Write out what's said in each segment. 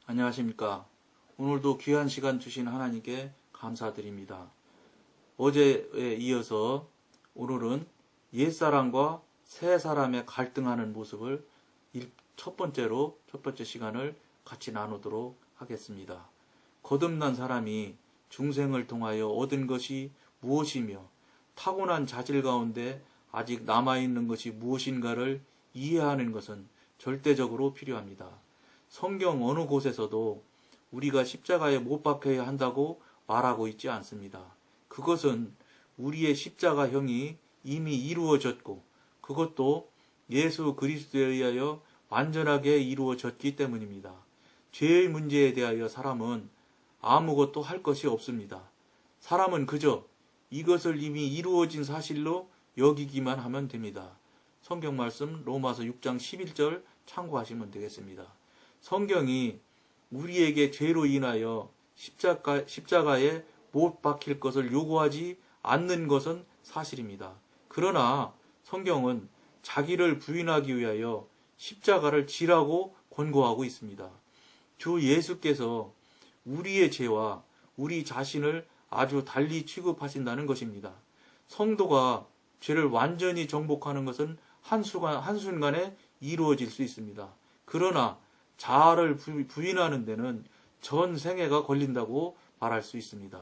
안녕하십니까. 오늘도 귀한 시간 주신 하나님께 감사드립니다. 어제에 이어서 오늘은 옛사람과 새사람의 갈등하는 모습을 첫 번째 시간을 같이 나누도록 하겠습니다. 거듭난 사람이 중생을 통하여 얻은 것이 무엇이며 타고난 자질 가운데 아직 남아있는 것이 무엇인가를 이해하는 것은 절대적으로 필요합니다. 성경 어느 곳에서도 우리가 십자가에 못 박혀야 한다고 말하고 있지 않습니다. 그것은 우리의 십자가형이 이미 이루어졌고 그것도 예수 그리스도에 의하여 완전하게 이루어졌기 때문입니다. 죄의 문제에 대하여 사람은 아무것도 할 것이 없습니다. 사람은 그저 이것을 이미 이루어진 사실로 여기기만 하면 됩니다. 성경 말씀 로마서 6장 11절 참고하시면 되겠습니다. 성경이 우리에게 죄로 인하여 십자가에 못 박힐 것을 요구하지 않는 것은 사실입니다. 그러나 성경은 자기를 부인하기 위하여 십자가를 지라고 권고하고 있습니다. 주 예수께서 우리의 죄와 우리 자신을 아주 달리 취급하신다는 것입니다. 성도가 죄를 완전히 정복하는 것은 한순간에 이루어질 수 있습니다. 그러나 자아를 부인하는 데는 전 생애가 걸린다고 말할 수 있습니다.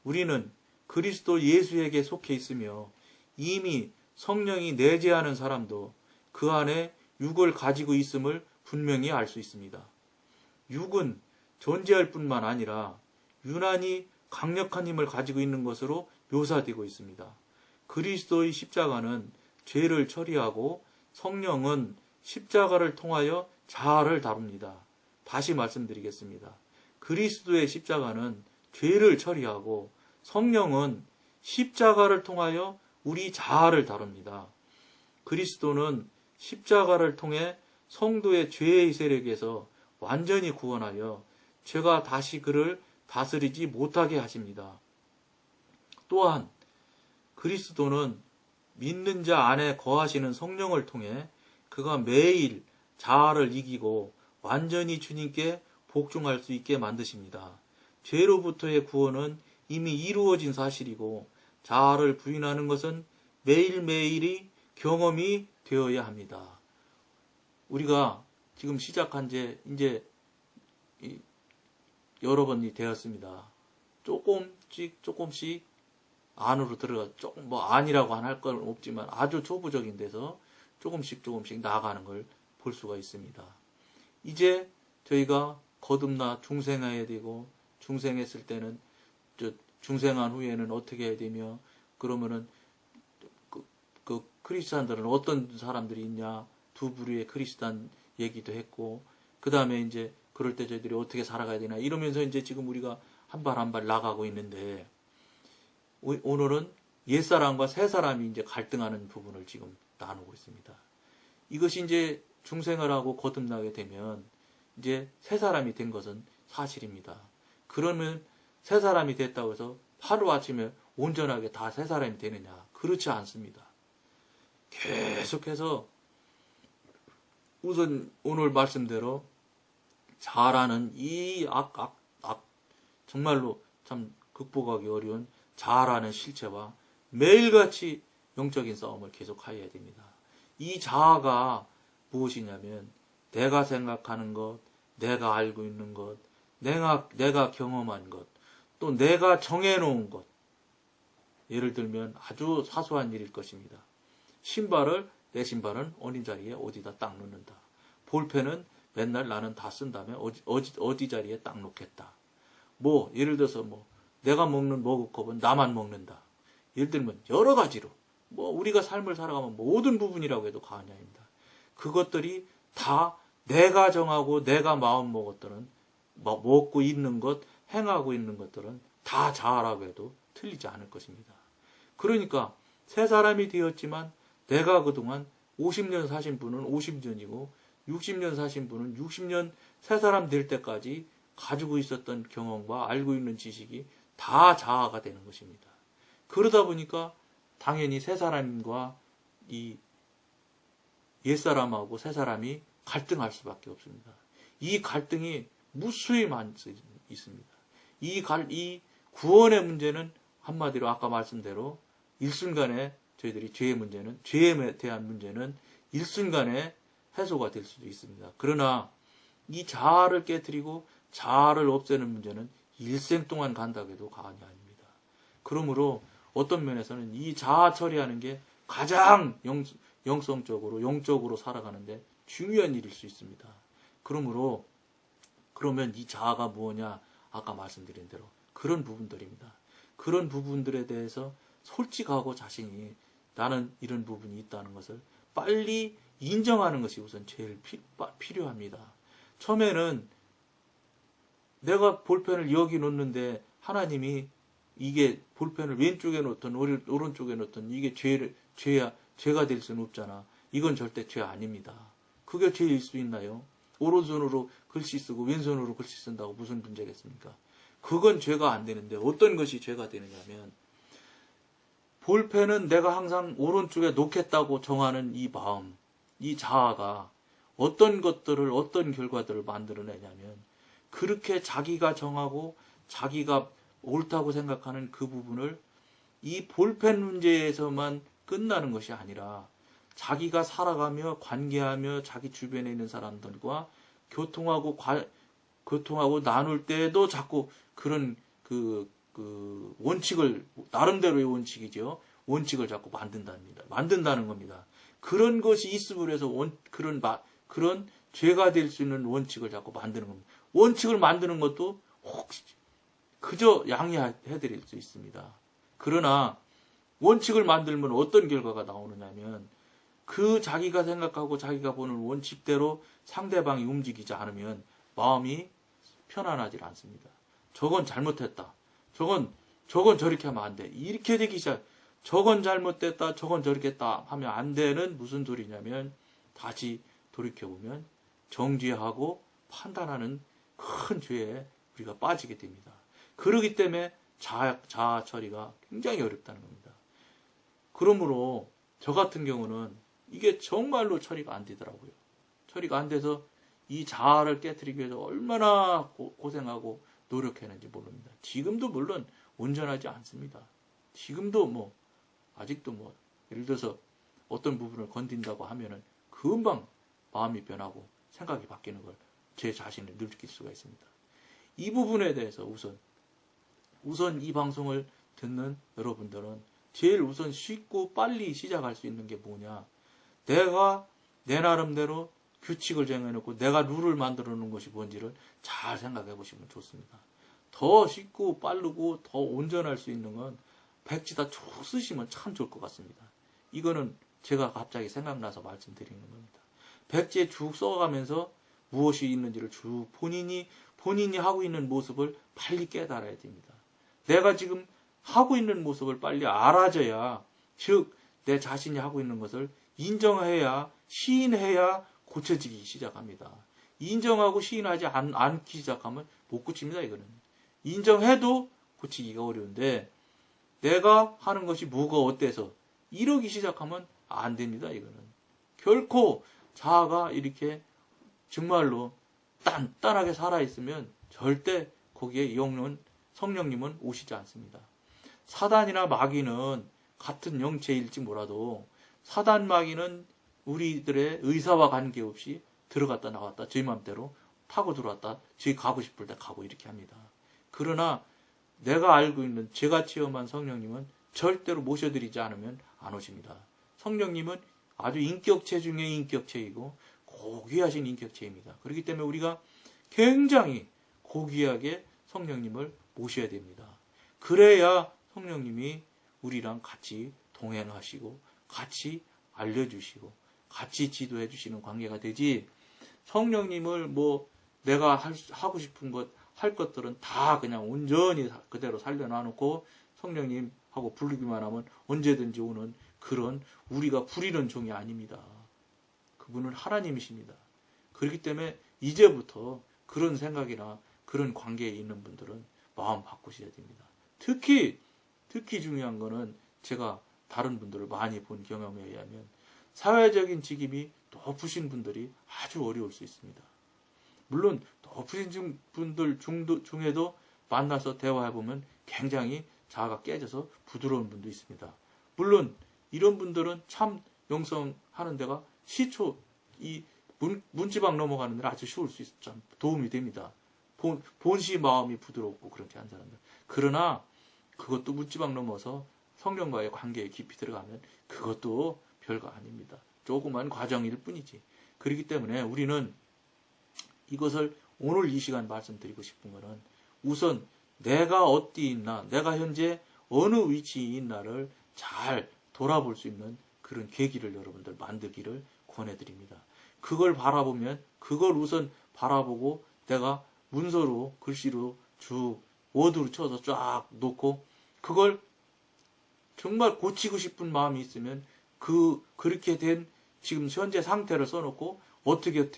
우리는 그리스도 예수에게 속해 있으며 이미 성령이 내재하는 사람도 그 안에 육을 가지고 있음을 분명히 알 수 있습니다. 육은 존재할 뿐만 아니라 유난히 강력한 힘을 가지고 있는 것으로 묘사되고 있습니다. 그리스도의 십자가는 죄를 처리하고 성령은 십자가를 통하여 자아를 다룹니다. 다시 말씀드리겠습니다. 그리스도의 십자가는 죄를 처리하고 성령은 십자가를 통하여 우리 자아를 다룹니다. 그리스도는 십자가를 통해 성도의 죄의 세력에서 완전히 구원하여 죄가 다시 그를 다스리지 못하게 하십니다. 또한 그리스도는 믿는 자 안에 거하시는 성령을 통해 그가 매일 자아를 이기고 완전히 주님께 복종할 수 있게 만드십니다. 죄로부터의 구원은 이미 이루어진 사실이고 자아를 부인하는 것은 매일매일이 경험이 되어야 합니다. 우리가 지금 시작한 지 이제 여러 번이 되었습니다. 조금씩 안으로 들어가, 안이라고 할 건 없지만 아주 초보적인 데서 조금씩 나아가는 걸 볼 수가 있습니다. 이제 저희가 거듭나 중생해야 되고, 중생했을 때는, 중생한 후에는 어떻게 해야 되며, 그러면은, 그 크리스찬들은 어떤 사람들이 있냐, 두 부류의 크리스찬 얘기도 했고, 그 다음에 이제, 그럴 때 저희들이 어떻게 살아가야 되나, 이러면서 이제 지금 우리가 한 발 한 발 나가고 있는데, 오늘은 옛사람과 새사람이 이제 갈등하는 부분을 지금 나누고 있습니다. 이것이 이제 중생을 하고 거듭나게 되면 이제 새사람이 된 것은 사실입니다. 그러면 새사람이 됐다고 해서 하루아침에 온전하게 다 새사람이 되느냐? 그렇지 않습니다. 계속해서 우선 오늘 말씀대로 자아라는 이 정말로 참 극복하기 어려운 자아라는 실체와 매일같이 영적인 싸움을 계속해야 됩니다. 이 자아가 무엇이냐면 내가 생각하는 것, 내가 알고 있는 것, 내가 경험한 것, 또 내가 정해놓은 것. 예를 들면 아주 사소한 일일 것입니다. 내 신발은 어린 자리에 어디다 딱 놓는다. 볼펜은 맨날 나는 다 쓴 다음에 어디 자리에 딱 놓겠다. 예를 들어서 내가 먹는 머그컵은 나만 먹는다. 예를 들면 여러 가지로 우리가 삶을 살아가면 모든 부분이라고 해도 과언이 아닙니다. 그것들이 다 내가 정하고 내가 마음 먹었던 먹고 있는 것, 행하고 있는 것들은 다 자아라고 해도 틀리지 않을 것입니다. 그러니까 새 사람이 되었지만 내가 그동안 50년 사신 분은 50년이고 60년 사신 분은 60년 새 사람 될 때까지 가지고 있었던 경험과 알고 있는 지식이 다 자아가 되는 것입니다. 그러다 보니까 당연히 새 사람과 이 옛사람하고 새사람이 갈등할 수밖에 없습니다. 이 갈등이 무수히 많이 있습니다. 이 구원의 문제는 한마디로 아까 말씀대로 일순간에 저희들이 죄에 대한 문제는 일순간에 해소가 될 수도 있습니다. 그러나 이 자아를 깨뜨리고 자아를 없애는 문제는 일생 동안 간다고 해도 과언이 아닙니다. 그러므로 어떤 면에서는 이 자아 처리하는 게 가장 영성적으로 영적으로 살아가는데 중요한 일일 수 있습니다. 그러면 이 자아가 무엇냐? 아까 말씀드린 대로 그런 부분들입니다. 그런 부분들에 대해서 솔직하고 자신이 나는 이런 부분이 있다는 것을 빨리 인정하는 것이 우선 제일 필요합니다. 처음에는 내가 볼펜을 여기 놓는데 하나님이 이게 볼펜을 왼쪽에 놓든 오른쪽에 놓든 이게 죄가 될 수는 없잖아. 이건 절대 죄 아닙니다. 그게 죄일 수 있나요? 오른손으로 글씨 쓰고 왼손으로 글씨 쓴다고 무슨 문제겠습니까? 그건 죄가 안 되는데 어떤 것이 죄가 되느냐면 볼펜은 내가 항상 오른쪽에 놓겠다고 정하는 이 마음, 이 자아가 어떤 것들을 어떤 결과들을 만들어내냐면 그렇게 자기가 정하고 자기가 옳다고 생각하는 그 부분을 이 볼펜 문제에서만 끝나는 것이 아니라 자기가 살아가며 관계하며 자기 주변에 있는 사람들과 교통하고 나눌 때도 자꾸 그런 그 원칙을 나름대로의 원칙이죠. 원칙을 자꾸 만든다는 겁니다. 그런 것이 있음으로 해서 그런 죄가 될 수 있는 원칙을 자꾸 만드는 겁니다. 원칙을 만드는 것도 혹시 그저 양해해드릴 수 있습니다. 그러나 원칙을 만들면 어떤 결과가 나오느냐면 그 자기가 생각하고 자기가 보는 원칙대로 상대방이 움직이지 않으면 마음이 편안하지 않습니다. 저건 잘못했다. 저건 저렇게 하면 안 돼. 이렇게 되기 시작. 저건 잘못됐다. 저건 저렇게 했다 하면 안 되는 무슨 소리냐면 다시 돌이켜보면 정죄하고 판단하는 큰 죄에 우리가 빠지게 됩니다. 그러기 때문에 자아 처리가 굉장히 어렵다는 겁니다. 그러므로 저 같은 경우는 이게 정말로 처리가 안 되더라고요. 처리가 안 돼서 이 자아를 깨트리기 위해서 얼마나 고생하고 노력했는지 모릅니다. 지금도 물론 온전하지 않습니다. 지금도 아직도 예를 들어서 어떤 부분을 건든다고 하면은 금방 마음이 변하고 생각이 바뀌는 걸 제 자신을 느낄 수가 있습니다. 이 부분에 대해서 우선 이 방송을 듣는 여러분들은 제일 우선 쉽고 빨리 시작할 수 있는 게 뭐냐? 내가 내 나름대로 규칙을 정해놓고 내가 룰을 만들어 놓은 것이 뭔지를 잘 생각해 보시면 좋습니다. 더 쉽고 빠르고 더 온전할 수 있는 건 백지다 쭉 쓰시면 참 좋을 것 같습니다. 이거는 제가 갑자기 생각나서 말씀드리는 겁니다. 백지에 쭉 써가면서 무엇이 있는지를 쭉 본인이 하고 있는 모습을 빨리 깨달아야 됩니다. 내가 지금 하고 있는 모습을 빨리 알아져야, 즉 내 자신이 하고 있는 것을 인정해야, 시인해야 고쳐지기 시작합니다. 인정하고 시인하지 않기 시작하면 못 고칩니다. 이거는 인정해도 고치기가 어려운데 내가 하는 것이 뭐가 어때서 이러기 시작하면 안 됩니다. 이거는 결코 자아가 이렇게 정말로 단단하게 살아있으면 절대 거기에 성령님은 오시지 않습니다. 사단이나 마귀는 같은 영체일지 몰라도 사단 마귀는 우리들의 의사와 관계없이 들어갔다 나왔다 저희 맘대로 타고 들어왔다 저희 가고 싶을 때 가고 이렇게 합니다. 그러나 내가 알고 있는 제가 체험한 성령님은 절대로 모셔드리지 않으면 안 오십니다. 성령님은 아주 인격체 중에 인격체이고 고귀하신 인격체입니다. 그렇기 때문에 우리가 굉장히 고귀하게 성령님을 모셔야 됩니다. 그래야 성령님이 우리랑 같이 동행하시고 같이 알려주시고 같이 지도해 주시는 관계가 되지, 성령님을 내가 하고 싶은 할 것들은 다 그냥 온전히 그대로 살려놔놓고 성령님하고 부르기만 하면 언제든지 오는 그런 우리가 부리는 종이 아닙니다. 그분은 하나님이십니다. 그렇기 때문에 이제부터 그런 생각이나 그런 관계에 있는 분들은 마음 바꾸셔야 됩니다. 특히 중요한 거는 제가 다른 분들을 많이 본 경험에 의하면 사회적인 직임이 높으신 분들이 아주 어려울 수 있습니다. 물론 높으신 분들 중에도 만나서 대화해보면 굉장히 자아가 깨져서 부드러운 분도 있습니다. 물론 이런 분들은 참 영성하는 데가 시초 이 문지방 넘어가는 데는 아주 쉬울 수 있어. 참 도움이 됩니다. 본시 마음이 부드럽고 그렇게 한 사람들. 그러나 그것도 문지방 넘어서 성령과의 관계에 깊이 들어가면 그것도 별거 아닙니다. 조그만 과정일 뿐이지. 그렇기 때문에 우리는 이것을 오늘 이 시간 말씀드리고 싶은 것은 우선 내가 어디 있나, 내가 현재 어느 위치에 있나를 잘 돌아볼 수 있는 그런 계기를 여러분들 만들기를 권해드립니다. 그걸 바라보면, 그걸 우선 바라보고 내가 문서로, 글씨로 쭉 워드로 쳐서 쫙 놓고 그걸 정말 고치고 싶은 마음이 있으면 그렇게 된 지금 현재 상태를 써놓고 어떻게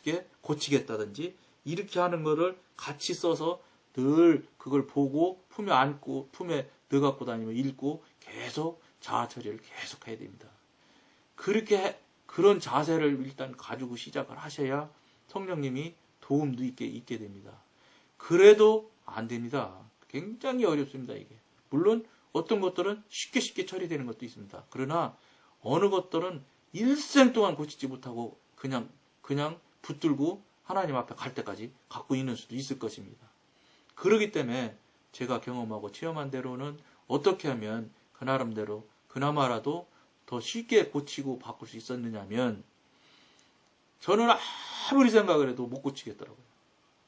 고치겠다든지 이렇게 하는 거를 같이 써서 늘 그걸 보고 품에 안고 품에 넣어갖고 다니면 읽고 계속 자아 처리를 계속 해야 됩니다. 그런 자세를 일단 가지고 시작을 하셔야 성령님이 도움도 있게 됩니다. 그래도 안 됩니다. 굉장히 어렵습니다, 이게. 물론 어떤 것들은 쉽게 처리되는 것도 있습니다. 그러나 어느 것들은 일생 동안 고치지 못하고 그냥 붙들고 하나님 앞에 갈 때까지 갖고 있는 수도 있을 것입니다. 그렇기 때문에 제가 경험하고 체험한 대로는 어떻게 하면 그 나름대로 그나마라도 더 쉽게 고치고 바꿀 수 있었느냐면 저는 아무리 생각을 해도 못 고치겠더라고요.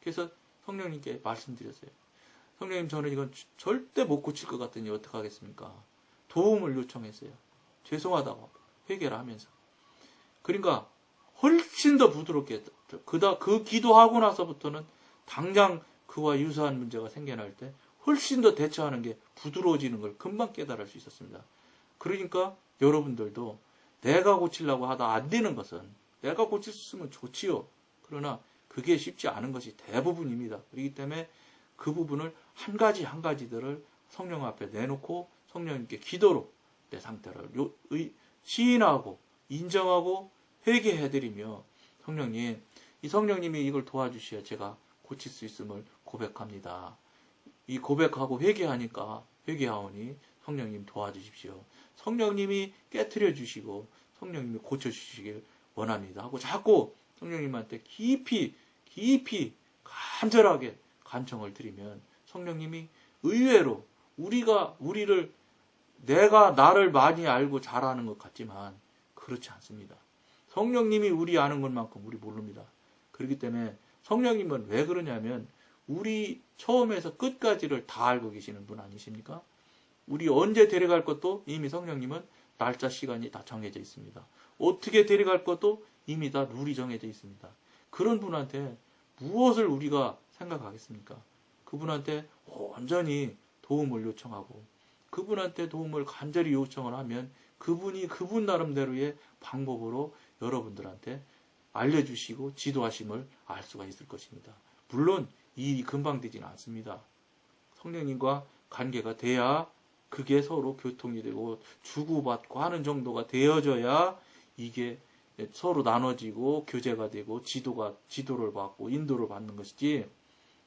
그래서 성령님께 말씀드렸어요. 성령님, 저는 이건 절대 못 고칠 것 같으니 어떡하겠습니까? 도움을 요청했어요. 죄송하다고 회개를 하면서. 그러니까 훨씬 더 부드럽게 그 기도하고 나서부터는 당장 그와 유사한 문제가 생겨날 때 훨씬 더 대처하는 게 부드러워지는 걸 금방 깨달을 수 있었습니다. 그러니까 여러분들도 내가 고치려고 하다 안 되는 것은 내가 고칠 수 있으면 좋지요. 그러나 그게 쉽지 않은 것이 대부분입니다. 그렇기 때문에 그 부분을 한 가지들을 성령 앞에 내놓고 성령님께 기도로 내 상태를 시인하고 인정하고 회개해드리며 성령님, 이 성령님이 이걸 도와주셔야 제가 고칠 수 있음을 고백합니다. 이 고백하고 회개하오니 성령님 도와주십시오. 성령님이 깨트려 주시고 성령님이 고쳐주시길 원합니다 하고 자꾸 성령님한테 깊이 간절하게 간청을 드리면 성령님이 의외로 내가 나를 많이 알고 잘 아는 것 같지만 그렇지 않습니다. 성령님이 우리 아는 것만큼 우리 모릅니다. 그렇기 때문에 성령님은 왜 그러냐면 우리 처음에서 끝까지를 다 알고 계시는 분 아니십니까? 우리 언제 데려갈 것도 이미 성령님은 날짜 시간이 다 정해져 있습니다. 어떻게 데려갈 것도 이미 다 룰이 정해져 있습니다. 그런 분한테 무엇을 우리가 생각하겠습니까? 그분한테 온전히 도움을 요청하고 그분한테 도움을 간절히 요청을 하면 그분이 그분 나름대로의 방법으로 여러분들한테 알려주시고 지도하심을 알 수가 있을 것입니다. 물론 이 금방 되지는 않습니다. 성령님과 관계가 돼야 그게 서로 교통이 되고 주고받고 하는 정도가 되어져야 이게 서로 나눠지고 교제가 되고 지도를 받고 인도를 받는 것이지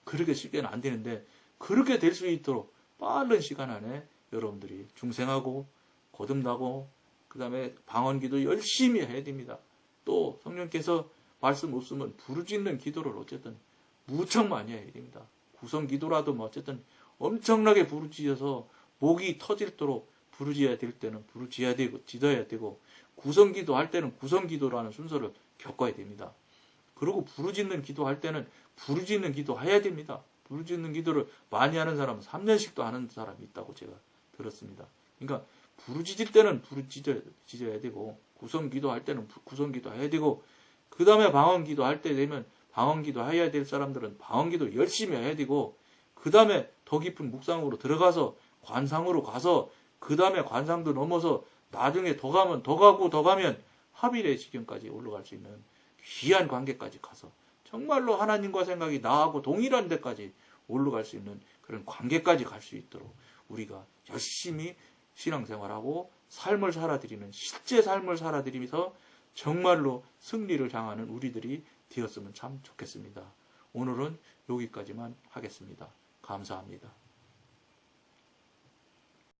그렇게 쉽게는 안 되는데 그렇게 될 수 있도록 빠른 시간 안에 여러분들이 중생하고 거듭나고 그 다음에 방언기도 열심히 해야 됩니다. 또 성령께서 말씀 없으면 부르짖는 기도를 어쨌든 무척 많이 해야 됩니다. 구성기도라도 뭐 어쨌든 엄청나게 부르짖어서 목이 터질도록 부르짖어야 될 때는 부르짖어야 되고 짖어야 되고 구성기도 할 때는 구성기도라는 순서를 겪어야 됩니다. 그리고 부르짖는 기도할 때는 부르짖는 기도 해야 됩니다. 부르짖는 기도를 많이 하는 사람은 3년씩도 하는 사람이 있다고 제가 들었습니다. 그러니까 부르짖을 때는 부르짖어야 되고 구성기도 할 때는 구성기도 해야 되고 그 다음에 방언기도 할 때 되면 방언기도 해야 될 사람들은 방언기도 열심히 해야 되고 그 다음에 더 깊은 묵상으로 들어가서 관상으로 가서 그 다음에 관상도 넘어서 나중에 더 가면 합일의 지경까지 올라갈 수 있는 귀한 관계까지 가서 정말로 하나님과 생각이 나하고 동일한 데까지 올라갈 수 있는 그런 관계까지 갈 수 있도록 우리가 열심히 신앙생활하고 삶을 살아드리는 실제 삶을 살아드리면서 정말로 승리를 향하는 우리들이 되었으면 참 좋겠습니다. 오늘은 여기까지만 하겠습니다. 감사합니다.